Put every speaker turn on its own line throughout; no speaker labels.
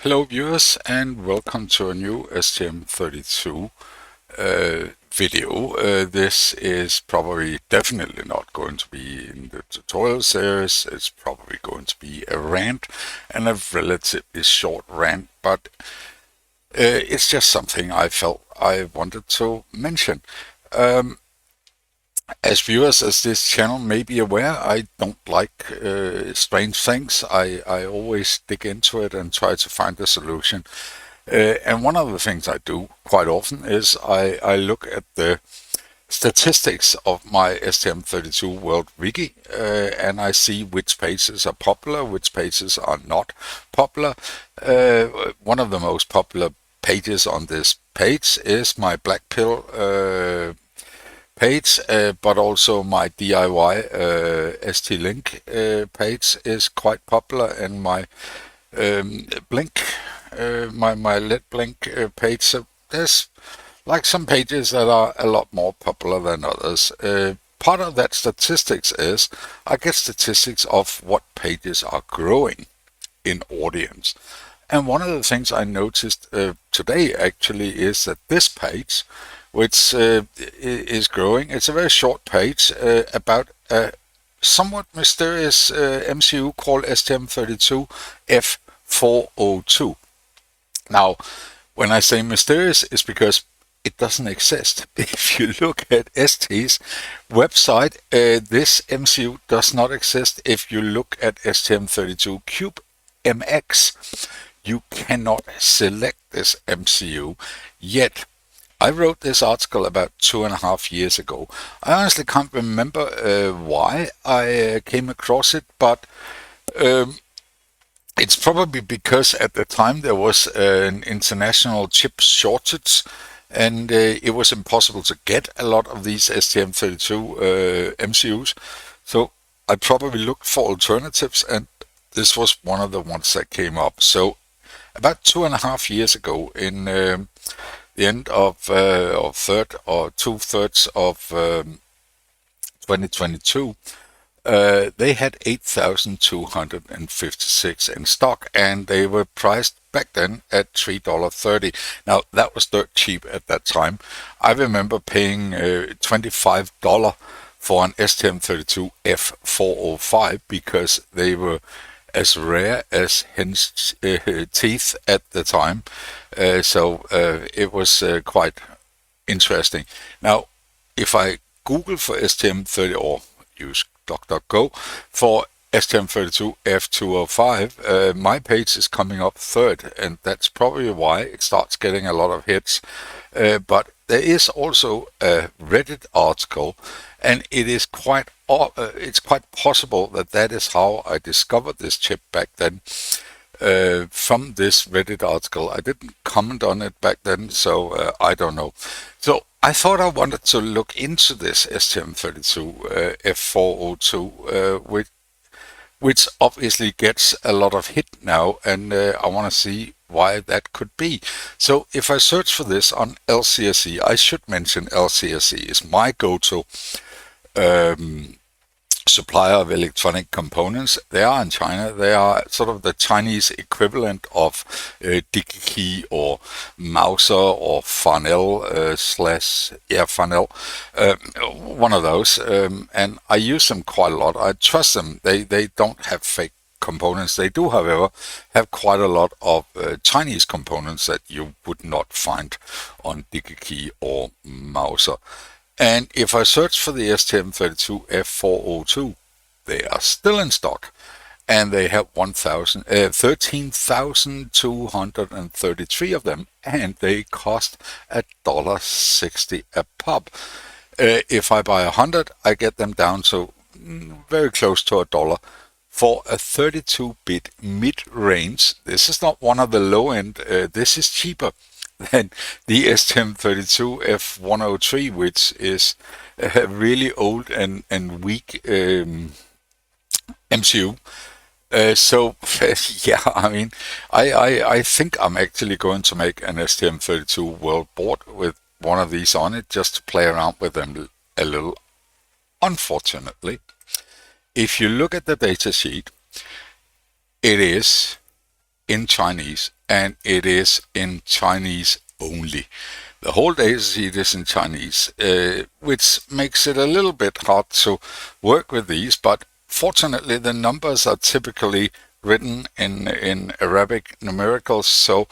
Hello viewers and welcome to a new STM32 video. This is probably definitely not going to be in the tutorial series. It's probably going to be a rant, and a relatively short rant, but it's just something I felt I wanted to mention. As viewers as this channel may be aware, I don't like strange things. I always dig into it and try to find a solution. And one of the things I do quite often is I look at the statistics of my STM32World Wiki, and I see which pages are popular, which pages are not popular. One of the most popular pages on this page is my Black Pill page, but also my DIY ST-Link page is quite popular, and my Blink, my LED Blink page. So there's like some pages that are a lot more popular than others. Part of that statistics is I get statistics of what pages are growing in audience. And one of the things I noticed today actually is that this page, which is growing, it's a very short page about a somewhat mysterious MCU called STM32F402. Now, when I say mysterious, it's because it doesn't exist. If you look at ST's website, this MCU does not exist. If you look at STM32Cube MX, you cannot select this MCU yet. I wrote this article about 2.5 years ago. I honestly can't remember why I came across it, but it's probably because at the time there was an international chip shortage, and it was impossible to get a lot of these STM32 MCUs. So I probably looked for alternatives, and this was one of the ones that came up. So about 2.5 years ago, in the end of third or 2/3 of 2022, they had 8,256 in stock, and they were priced back then at $3.30. Now, that was dirt cheap at that time. I remember paying $25 for an STM32F405 because they were as rare as hen's teeth at the time. So it was quite interesting. Now, if I Google for STM30 or use DuckDuckGo for STM32F205, my page is coming up third, and that's probably why it starts getting a lot of hits. But there is also a Reddit article, and it's quite possible that that is how I discovered this chip back then. From this Reddit article, I didn't comment on it back then, so I don't know. So I thought I wanted to look into this STM32 F402, which obviously gets a lot of hit now, and I want to see why that could be. So if I search for this on LCSE, I should mention LCSE is my go-to supplier of electronic components. They are in China. They are sort of the Chinese equivalent of DigiKey or Mouser or Farnell Farnell, one of those. And I use them quite a lot. I trust them. They don't have fake components. They do, however, have quite a lot of Chinese components that you would not find on DigiKey or Mouser. And if I search for the STM32F402, they are still in stock, and they have 13,233 of them, and they cost $1.60 a pop. If I buy 100, I get them down to very close to $1 for a 32-bit mid-range. This is not one of the low-end. This is cheaper than the STM32F103, which is a really old and weak MCU. So yeah, I mean, I think I'm actually going to make an STM32 World board with one of these on it, just to play around with them a little. Unfortunately, if you look at the datasheet, it is in Chinese and it is in Chinese only. The whole datasheet is in Chinese, which makes it a little bit hard to work with these, but fortunately the numbers are typically written in Arabic numericals, so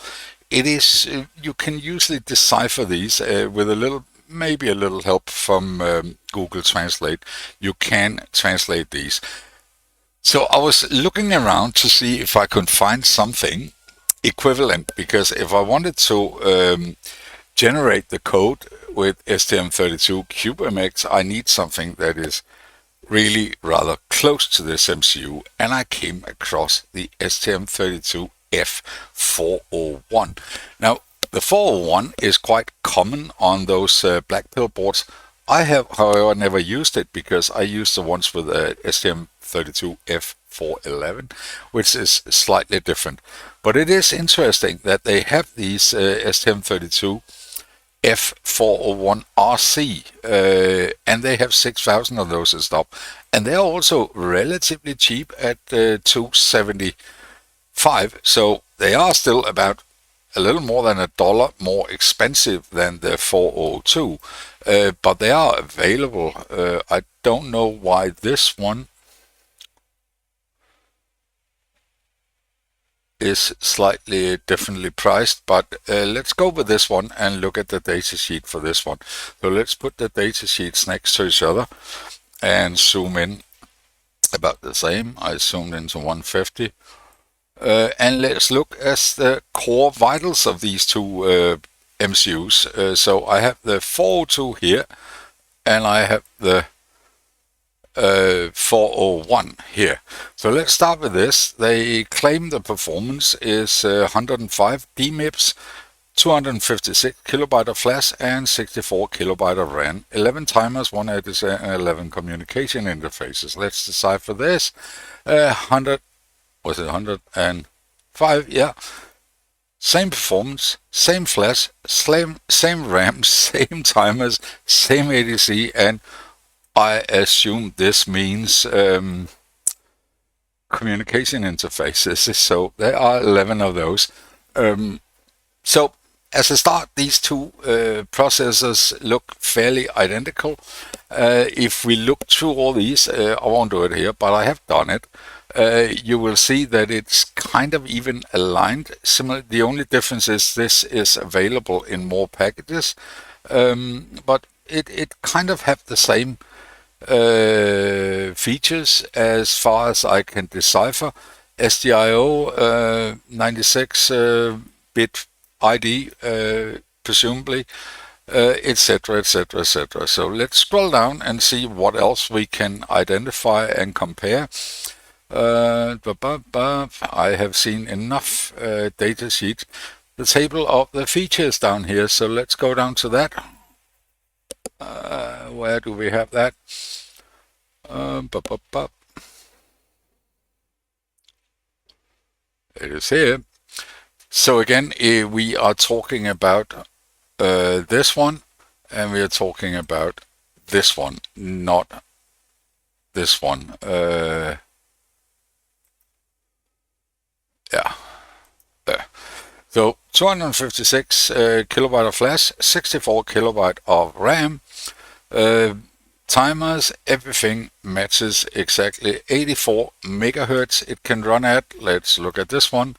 it is you can usually decipher these with maybe a little help from Google Translate. You can translate these. So I was looking around to see if I could find something equivalent, because if I wanted to generate the code with STM32 CubeMX, I need something that is really rather close to this MCU, and I came across the STM32F401. Now, the 401 is quite common on those black pill boards. I have, however, never used it because I used the ones with STM32F411, which is slightly different. But it is interesting that they have these STM32 F401RC, and they have 6,000 of those in stock, and they are also relatively cheap at $275. So they are still about a little more than $1 more expensive than the 402, but they are available. I don't know why this one is slightly differently priced, but let's go with this one and look at the datasheet for this one. So let's put the datasheets next to each other and zoom in about the same. I zoomed into 150. And let's look at the core vitals of these two MCUs. So I have the 402 here, and I have the 401 here. So let's start with this. They claim the performance is 105 DMIPS, 256 kilobyte of flash, and 64 kilobyte of Rant, 11 timers, 1 editor, and 11 communication interfaces. Let's decipher this. 100, was it 105? Yeah. Same performance, same flash, same RAM, same timers, same ADC, and I assume this means communication interfaces. So there are 11 of those. So as a start, these two processors look fairly identical. If we look through all these, I won't do it here, but I have done it. You will see that it's kind of even aligned. Similar. The only difference is this is available in more packages, but it kind of have the same features as far as I can decipher. SDIO 96-bit ID, presumably, etc., etc., etc. So let's scroll down and see what else we can identify and compare. I have seen enough data sheets. The table of the features down here, so let's go down to that. Where do we have that? It is here. So again, we are talking about this one, and we are talking about this one, not this one. Yeah, there. So 256 kilobyte of flash, 64 kilobyte of RAM, timers, everything matches exactly. 84 megahertz it can run at. Let's look at this one.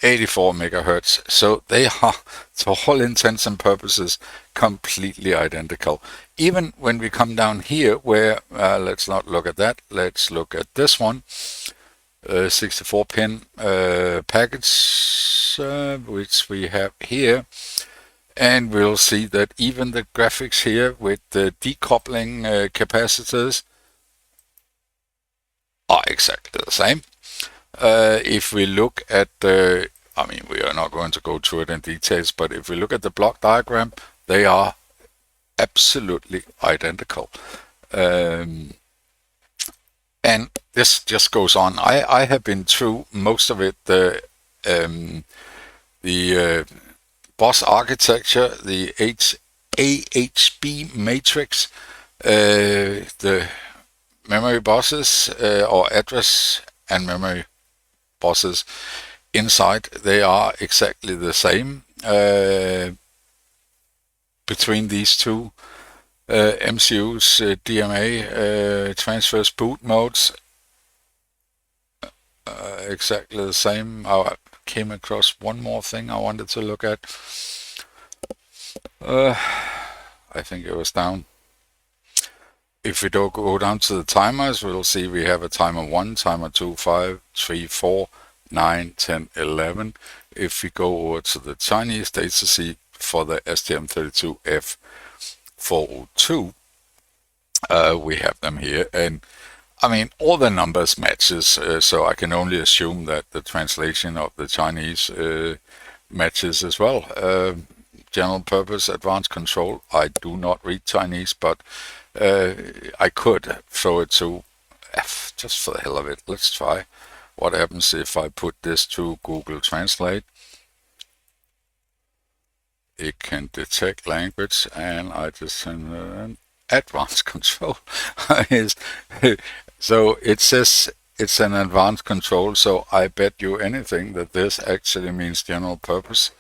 84 megahertz. So they are, to all intents and purposes, completely identical. Even when we come down here, where let's not look at that. Let's look at this one. 64-pin package, which we have here, and we'll see that even the graphics here with the decoupling capacitors are exactly the same. If we look at the, I mean, we are not going to go through it in details, but if we look at the block diagram, they are absolutely identical. And this just goes on. I have been through most of it. The bus architecture, the AHB matrix, the memory buses or address and memory buses inside they are exactly the same between these two MCUs, DMA transfers boot modes, exactly the same. I came across one more thing I wanted to look at. I think it was down. If we don't go down to the timers, we'll see we have a timer 1, timer 2, 5, 3, 4, 9, 10, 11. If we go over to the Chinese datasheet for the STM32F402, we have them here, and I mean all the numbers matches, so I can only assume that the translation of the Chinese matches as well. General purpose advanced control. I do not read Chinese, but I could throw it to F just for the hell of it. Let's try. What happens if I put this to Google Translate? It can detect language, and I just advanced control. So it says it's an advanced control, so I bet you anything that this actually means general purpose.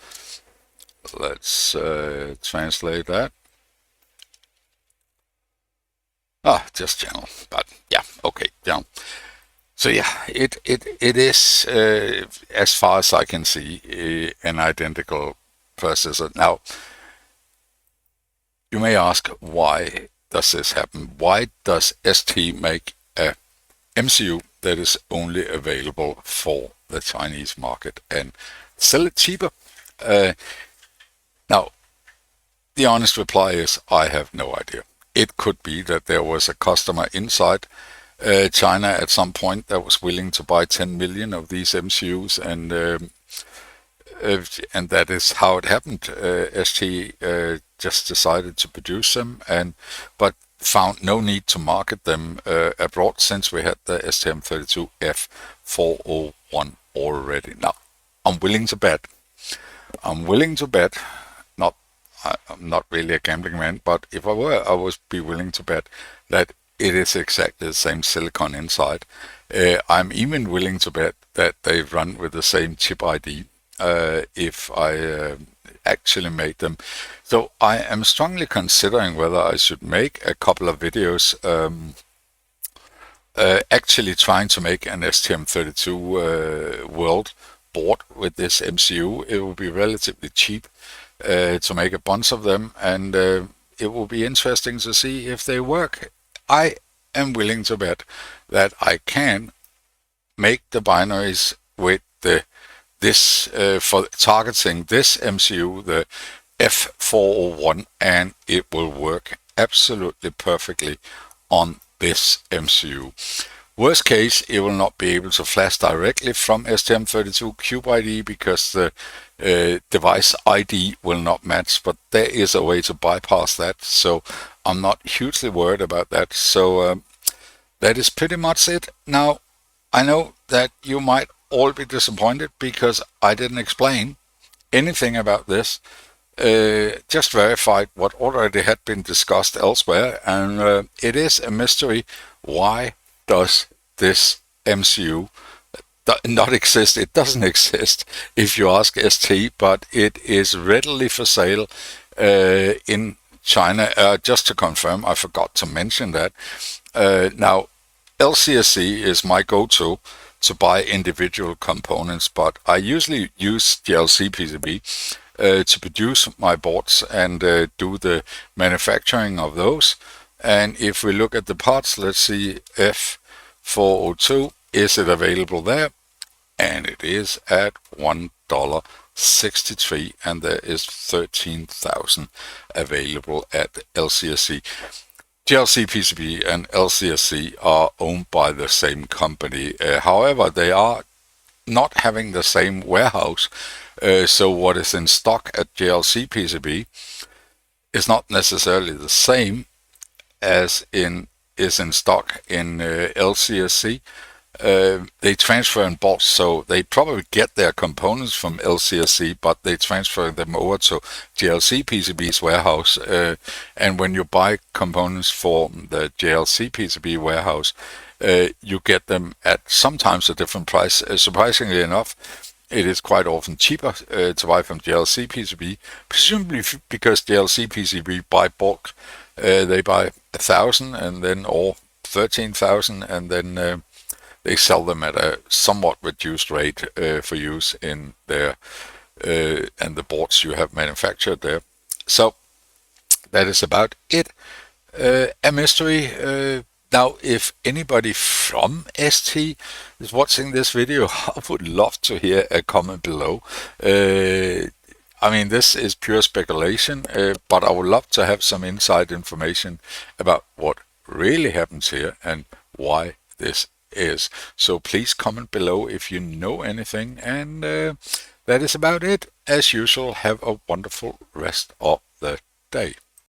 Let's translate that. Just general, but yeah, okay, general. So yeah, it is, as far as I can see, an identical processor. Now, you may ask, why does this happen? Why does ST make a MCU that is only available for the Chinese market and sell it cheaper? Now, the honest reply is, I have no idea. It could be that there was a customer inside China at some point that was willing to buy 10 million of these MCUs, and that is how it happened. ST just decided to produce them, but found no need to market them abroad, since we had the STM32F401 already. Now, I'm willing to bet, I'm not really a gambling man, but if I were, I would be willing to bet that it is exactly the same silicon inside. I'm even willing to bet that they run with the same chip ID if I actually made them. So I am strongly considering whether I should make a couple of videos actually trying to make an STM32World board with this MCU. It will be relatively cheap to make a bunch of them, and it will be interesting to see if they work. I am willing to bet that I can make the binaries with this for targeting this MCU, the F401, and it will work absolutely perfectly on this MCU. Worst case, it will not be able to flash directly from STM32 Cube ID because the device ID will not match, but there is a way to bypass that, so I'm not hugely worried about that. So that is pretty much it. Now, I know that you might all be disappointed because I didn't explain anything about this. Just verified what already had been discussed elsewhere, and it is a mystery. Why does this MCU not exist? It doesn't exist if you ask ST, but it is readily for sale in China. Just to confirm, I forgot to mention that. Now, LCSC is my go-to to buy individual components, but I usually use GLC PCB to produce my boards and do the manufacturing of those. And if we look at the parts, let's see, F402, is it available there? And it is at $1.63, and there is 13,000 available at LCSC. GLC PCB and LCSC are owned by the same company. However, they are not having the same warehouse. So what is in stock at GLC PCB is not necessarily the same as is in stock in LCSC. They transfer in bulk, so they probably get their components from LCSC, but they transfer them over to GLC PCB's warehouse. And when you buy components for the GLC PCB warehouse, you get them at sometimes a different price. Surprisingly enough, it is quite often cheaper to buy from JLC PCB, presumably because JLC PCB buy bulk. They buy 1,000 and then, or 13,000, and then they sell them at a somewhat reduced rate for use in their and the boards you have manufactured there. So that is about it. A mystery. Now, if anybody from ST is watching this video, I would love to hear a comment below. I mean, this is pure speculation, but I would love to have some inside information about what really happens here and why this is. So please comment below if you know anything, and that is about it. As usual, have a wonderful rest of the day.